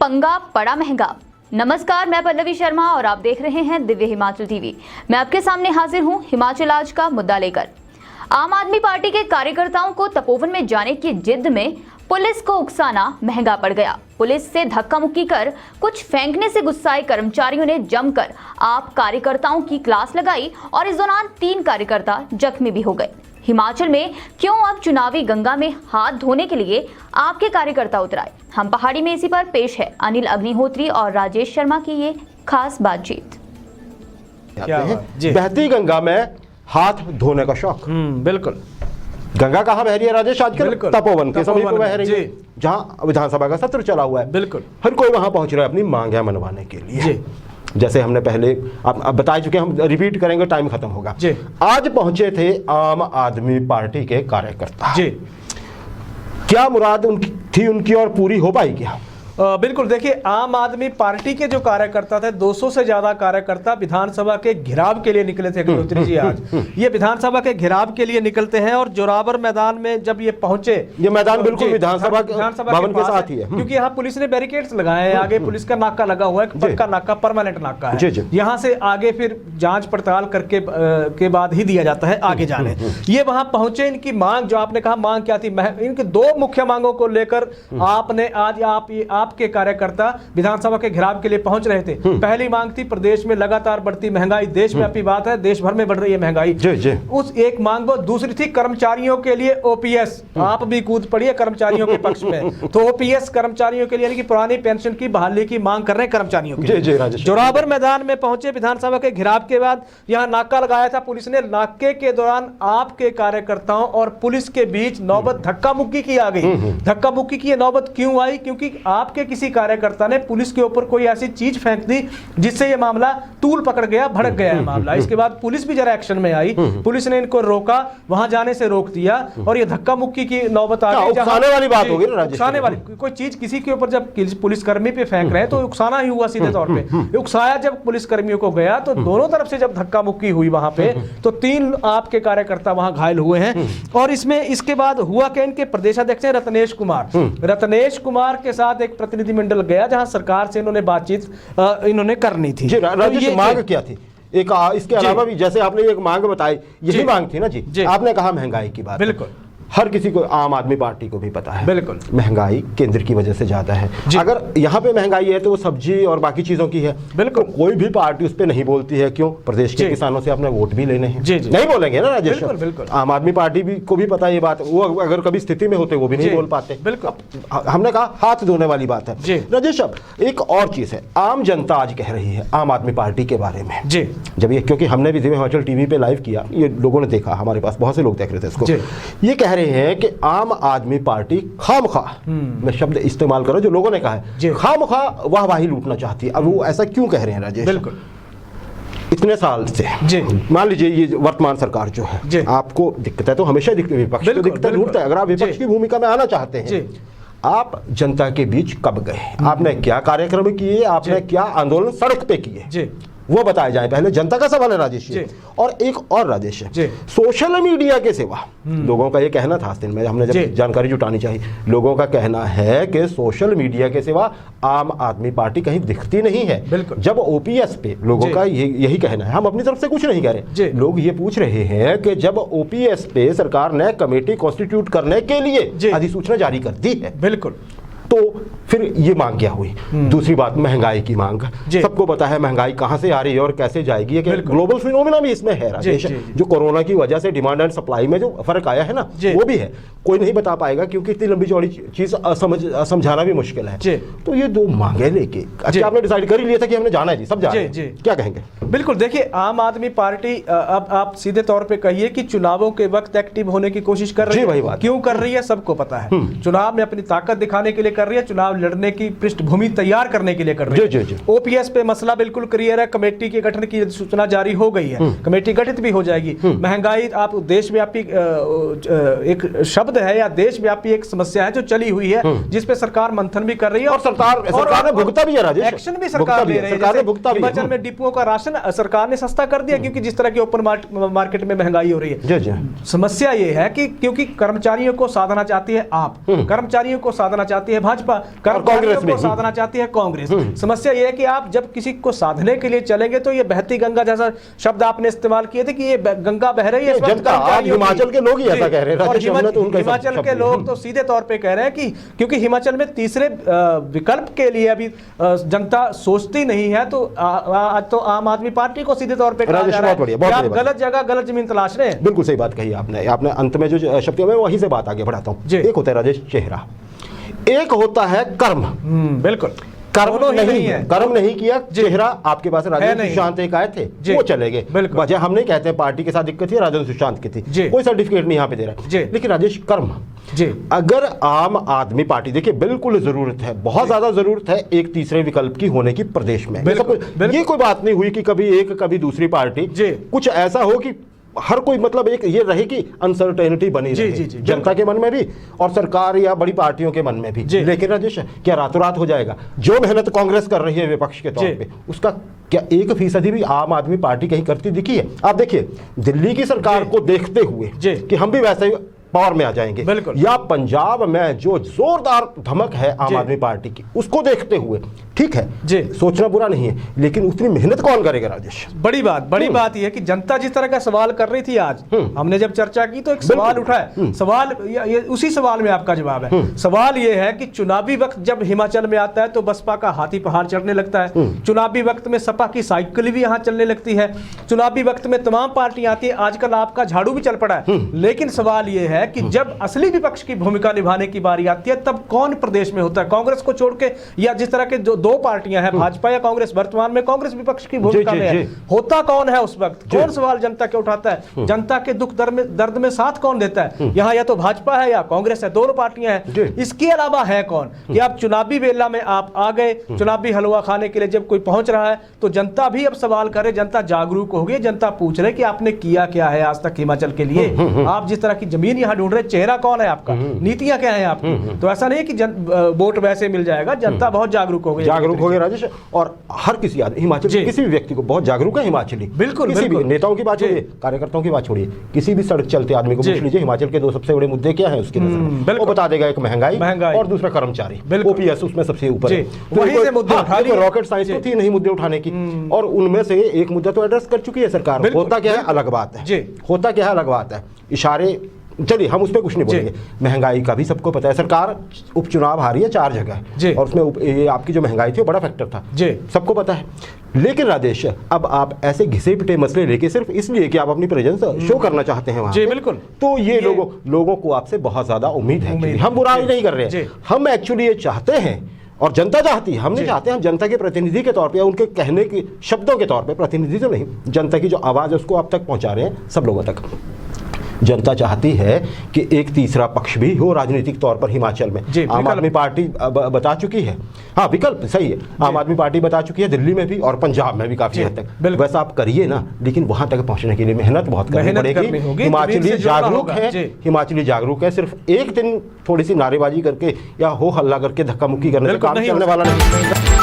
पंगा पड़ा महंगा। नमस्कार, मैं पल्लवी शर्मा और आप देख रहे हैं दिव्य हिमाचल टीवी। मैं आपके सामने हाजिर हूं हिमाचल आज का मुद्दा लेकर। आम आदमी पार्टी के कार्यकर्ताओं को तपोवन में जाने की जिद में पुलिस को उकसाना महंगा पड़ गया। पुलिस से धक्का मुक्की कर कुछ फेंकने से गुस्साए कर्मचारियों ने जमकर आप कार्यकर्ताओं की क्लास लगाई और इस दौरान 3 कार्यकर्ता जख्मी भी हो गए। हिमाचल में क्यों अब चुनावी गंगा में हाथ धोने के लिए आपके कार्यकर्ता उतराए? हम पहाड़ी में इसी पर पेश है अनिल अग्निहोत्री और राजेश शर्मा की ये खास बातचीत। बहती गंगा में हाथ धोने का शौक। बिल्कुल। गंगा कहाँ बह रही है राजेश आजकल? तपोवन के समीप में बह रही है, जहाँ विधानसभा का सत्र चला हुआ है। बिल्कुल। हर कोई वहां पहुंच रहा है अपनी मांगे मनवाने के लिए। जैसे हमने पहले अब बता चुके, हम रिपीट करेंगे, टाइम खत्म होगा। आज पहुंचे थे आम आदमी पार्टी के कार्यकर्ता। क्या मुराद थी उनकी और पूरी हो पाई क्या? बिल्कुल। देखिए, आम आदमी पार्टी के जो कार्यकर्ता थे, 200 से ज्यादा कार्यकर्ता विधानसभा के घेराव के लिए निकले थे अग्निहोत्री जी। आज ये विधानसभा के घेराव के लिए निकलते हैं और जोरावर मैदान में जब ये पहुंचे, ये मैदान बिल्कुल विधानसभा भवन के साथ ही है, क्योंकि यहाँ पुलिस ने बैरिकेड्स लगाए हैं। आगे पुलिस का नाका लगा हुआ है, पक्का नाका, परमानेंट नाका है। यहाँ से आगे फिर जांच पड़ताल करके के बाद ही दिया जाता है आगे जाने। ये वहां पहुंचे, इनकी मांग, जो आपने कहा मांग क्या थी, इनकी 2 मुख्य मांगों को लेकर आपने आज आपके कार्यकर्ता विधानसभा के घेराव के लिए पहुंच रहे थे। पहली मांग थी प्रदेश में लगातार बढ़ती महंगाई, देशव्यापी बात है, देश भर में बढ़ रही है महंगाई। उस एक मांग को। दूसरी थी कर्मचारियों के लिए ओपीएस। आप भी कूद पड़िए कर्मचारियों के पक्ष में। तो ओपीएस कर्मचारियों के लिए, यानी कि पुरानी पेंशन की बहाली की मांग कर रहे हैं कर्मचारियों के लिए। जोरावर मैदान में पहुंचे विधानसभा के घेराव के बाद, यहां नाका लगाया था पुलिस ने। नाके के दौरान आपके कार्यकर्ताओं और पुलिस के बीच नौबत धक्का मुक्की की आ गई। धक्का मुक्की की नौबत क्यों आई? क्योंकि आपके किसी कार्यकर्ता ने पुलिस के ऊपर कोई ऐसी चीज फेंक दी जिससे यह मामला तूल पकड़ गया, भड़क गया है मामला। इसके बाद पुलिस भी जरा एक्शन में आई। पुलिस ने इनको रोका, वहां जाने से रोक दिया और ये धक्का मुक्की की नौबत आ गई। उकसाने वाली बात होगी ना, उकसाने वाली कोई चीज किसी के ऊपर जब पुलिसकर्मी पे फेंक रहे हैं तो उकसाना ही हुआ सीधे तौर पे। उकसाया जब पुलिसकर्मियों को गया तो दोनों तरफ से जब धक्का मुक्की हुई वहां पे, तो 3 आपके कार्यकर्ता वहां घायल हुए हैं। और इसमें इसके बाद हुआ कि इनके प्रदेशाध्यक्ष रत्नेश कुमार के साथ एक प्रतिनिधि मंडल गया जहां सरकार से इन्होंने बातचीत इन्होंने करनी थी। तो मांग क्या थी? एक इसके अलावा भी जैसे आपने एक मांग बताई, यही मांग थी ना जी। आपने कहा महंगाई की बात। बिल्कुल। हर किसी को, आम आदमी पार्टी को भी पता है, बिल्कुल, महंगाई केंद्र की वजह से ज्यादा है। अगर यहाँ पे महंगाई है तो वो सब्जी और बाकी चीजों की है। बिल्कुल। तो कोई भी पार्टी उस पर नहीं बोलती है। क्यों? प्रदेश के किसानों से अपने वोट भी लेने हैं। नहीं बोलेंगे ना राजेश? बिल्कुल। आम आदमी पार्टी भी को भी पता है ये बात। वो अगर कभी स्थिति में होते वो भी नहीं बोल पाते। बिल्कुल। हमने कहा हाथ धोने वाली बात है राजेश। अब एक और चीज है, आम जनता आज कह रही है आम आदमी पार्टी के बारे में। जब ये, क्योंकि हमने भी दिव्य हिमाचल टीवी पे लाइव किया, ये लोगों ने देखा, हमारे पास बहुत से लोग देख रहे थे इसको। ये कह रहे हैं कि आम आदमी पार्टी खामखा, मैं शब्द इस्तेमाल करो जो लोगों ने कहा है, खामखा वाहवाही लूटना चाहती है। अब वो ऐसा क्यों कह रहे हैं राजेश? बिल्कुल। इतने साल से मान लीजिए ये वर्तमान सरकार जो है, आपको दिक्कत है तो हमेशा दिक्कत, विपक्ष को दिक्कत ढूंढता है। अगर आप विपक्ष की भूमिका में आना चाहते हैं, आप जनता के बीच कब गए? आपने क्या कार्यक्रम किए? आपने क्या आंदोलन सड़क पे किए? वो बताया जाए पहले। जनता का सवाल है राजेश। और एक और राजेश है, सोशल मीडिया के सिवा लोगों का ये कहना था, में हमने जब जानकारी जुटानी चाहिए, लोगों का कहना है कि सोशल मीडिया के सिवा आम आदमी पार्टी कहीं दिखती नहीं है। जब ओपीएस पे लोगों का यही कहना है, हम अपनी तरफ से कुछ नहीं कह रहे। लोग ये पूछ रहे हैं कि जब ओपीएस पे सरकार ने कमेटी कॉन्स्टिट्यूट करने के लिए अधिसूचना जारी कर दी है, बिल्कुल, तो फिर ये मांग क्या हुई? दूसरी बात, महंगाई की मांग। सबको पता है महंगाई कहां से आ रही है और कैसे जाएगी। ग्लोबल फिनोमेना भी इसमें है राजेश। जो कोरोना की वजह से डिमांड एंड सप्लाई में जो फर्क आया है ना, वो भी है। कोई नहीं बता पाएगा क्योंकि इतनी लंबी चौड़ी चीज समझाना भी मुश्किल है। तो ये 2 मांगे लेके अच्छा आपने डिसाइड कर ही लिया था कि हमने जाना है जी, सब जा रहे हैं, क्या कहेंगे? बिल्कुल। देखिए, आम आदमी पार्टी अब आप सीधे तौर पे कहिए कि चुनावों के वक्त एक्टिव होने की कोशिश कर रही है। क्यों कर रही है सबको पता है। चुनाव में अपनी ताकत दिखाने के लिए कर रही है, चुनाव लड़ने की पृष्ठभूमि तैयार करने के लिए कर रही है। ओपीएस पे मसला बिल्कुल क्लियर है। कमेटी के गठन की सूचना जारी हो गई है, कमेटी गठित भी हो जाएगी। महंगाई आप देशव्यापी एक शब्द है या देशव्यापी एक समस्या है जो चली हुई है, जिस पे सरकार मंथन भी कर रही है और सरकार ने भुगता भी है राजेश। एक्शन भी सरकार ले रही है। हिमाचल में डिपुओं का राशन सरकार ने सस्ता कर दिया क्योंकि जिस तरह की ओपन मार्केट में महंगाई हो रही है। समस्या ये है कि क्योंकि कर्मचारियों को साधना चाहती है आप, कर्मचारियों को साधना चाहती है भाजपा, कांग्रेस को साधना चाहती है कांग्रेस। समस्या ये है कि आप जब किसी को साधने के लिए चलेंगे तो ये बहती गंगा जैसा शब्द आपने इस्तेमाल किए थे कि ये गंगा बह रही है। हिमाचल के लोग ही ऐसा कह रहे हैं, हिमाचल के लोग तो सीधे तौर पे कह रहे हैं कि क्योंकि हिमाचल में तीसरे विकल्प के लिए अभी जनता सोचती नहीं है, तो आज तो आम आदमी पार्टी को सीधे तौर पे कहा जा रहा है कि आप गलत जगह गलत जमीन तलाश रहे हैं। बिल्कुल सही बात कही आपने अंत में जो शब्द मैं वहीं से बात आगे बढ़ाता हूँ। एक होता है राजेश चेहरा, एक होता है कर्म। बिल्कुल, कर्म नहीं किया, चेहरा आपके पास राजेंद्र सुशांत एक आए थे, वो चले गए। वजह हम नहीं कहते पार्टी के साथ दिक्कत थी, राजेंद्र सुशांत की थी, कोई सर्टिफिकेट नहीं यहाँ पे दे रहा है। लेकिन राजेश कर्म, अगर आम आदमी पार्टी, देखिए बिल्कुल जरूरत है, बहुत ज्यादा जरूरत है एक तीसरे विकल्प की होने की प्रदेश में। ये कोई बात नहीं हुई कि कभी एक कभी दूसरी पार्टी, कुछ ऐसा हो कि हर कोई मतलब एक ये रहे कि अनसर्टेनिटी बनी रहे जनता के मन में भी और सरकार या बड़ी पार्टियों के मन में भी। लेकिन राजेश क्या रातों रात हो जाएगा? जो मेहनत कांग्रेस कर रही है विपक्ष के तौर पे, उसका क्या 1% भी आम आदमी पार्टी कहीं करती दिखी है? आप देखिए दिल्ली की सरकार को देखते हुए कि हम भी वैसे ही पावर में आ जाएंगे, या पंजाब में जो जोरदार धमक है आम आदमी पार्टी की, उसको देखते हुए ठीक है सोचना बुरा नहीं है, लेकिन उतनी मेहनत कौन करेगा राजेश? बड़ी बात यह है कि जनता जिस तरह का सवाल कर रही थी आज, हमने जब चर्चा की तो एक सवाल उठा है, सवाल ये उसी सवाल में आपका जवाब है। सवाल ये है कि चुनावी वक्त जब हिमाचल में आता है तो बसपा का हाथी पहाड़ चढ़ने लगता है, चुनावी वक्त में सपा की साइकिल भी यहाँ चलने लगती है, चुनावी वक्त में तमाम पार्टियां आती है, आजकल आपका झाड़ू भी चल पड़ा है। लेकिन सवाल ये है कि जब असली विपक्ष की भूमिका निभाने की बारी आती है तब कौन प्रदेश में होता है? कांग्रेस को छोड़ के, या जिस तरह के जो दो पार्टियां हैं भाजपा या कांग्रेस, वर्तमान में कांग्रेस विपक्ष की भूमिका में है, होता कौन है उस वक्त? कौन सवाल जनता के उठाता है? जनता के दुख दर्द में साथ कौन देता है? यहाँ या तो भाजपा है या कांग्रेस है, दोनों पार्टियां हैं। इसके अलावा है कौन? कि आप चुनावी बेला में आप आ गए, चुनावी हलवा खाने के लिए जब कोई पहुंच रहा है तो जनता भी अब सवाल करे, जनता जागरूक हो गई, जनता पूछ रहे कि आपने किया क्या है आज तक हिमाचल के लिए? आप जिस तरह की जमीन यहाँ ढूंढ रहे, चेहरा कौन है आपका, नीतियां क्या है आपकी? तो ऐसा नहीं है कि वोट वैसे मिल जाएगा, जनता बहुत जागरूक हो गई राजेश। और हर किसी आदमी हिमाचल के किसी भी व्यक्ति को बहुत जागरूक है हिमाचली, बिल्कुल किसी भी नेताओं की बात छोड़िए, कार्यकर्ताओं की बात छोड़िए, किसी भी सड़क चलते आदमी को पूछ लीजिए हिमाचल के दो सबसे बड़े मुद्दे क्या हैं उसकी नजर में, वो बता देगा। एक महंगाई और दूसरा कर्मचारी, ओपीएस उसमें सबसे ऊपर है। रॉकेट साइंस तो थी नहीं मुद्दे उठाने की, और उनमें से एक मुद्दा तो एड्रेस कर चुकी है सरकार। होता क्या है अलग बात है, होता क्या है अलग बात है, इशारे, चलिए हम उस पर कुछ नहीं बोलेंगे। महंगाई का भी सबको पता है, सरकार उपचुनाव हारी है 4 जगह, और उसमें ये आपकी जो महंगाई थी वो बड़ा फैक्टर था, सबको पता है। लेकिन राजेश अब आप ऐसे घिसे पिटे मसले लेके सिर्फ इसलिए कि आप अपनी प्रेजेंस शो करना चाहते हैं वहां, बिल्कुल, तो ये लोगों को आपसे बहुत ज्यादा उम्मीद है। हम बुराई नहीं कर रहे हैं, हम एक्चुअली ये चाहते हैं और जनता चाहती है, हम नहीं चाहते, हम जनता के प्रतिनिधि के तौर पे, उनके कहने के शब्दों के तौर पे, प्रतिनिधि तो नहीं, जनता की जो आवाज़ है उसको आप तक पहुंचा रहे हैं सब लोगों तक। जनता चाहती है कि एक तीसरा पक्ष भी हो राजनीतिक तौर पर हिमाचल में। आम आदमी पार्टी बता चुकी है, हाँ विकल्प सही है, आम आदमी पार्टी बता चुकी है दिल्ली में भी और पंजाब में भी काफी हद तक। वैसा आप करिए ना, लेकिन वहां तक पहुंचने के लिए मेहनत बहुत करनी पड़ेगी। हिमाचली जागरूक है, हिमाचली जागरूक है, सिर्फ एक दिन थोड़ी सी नारेबाजी करके या हो हल्ला करके धक्का मुक्की करने से काम चलने वाला नहीं।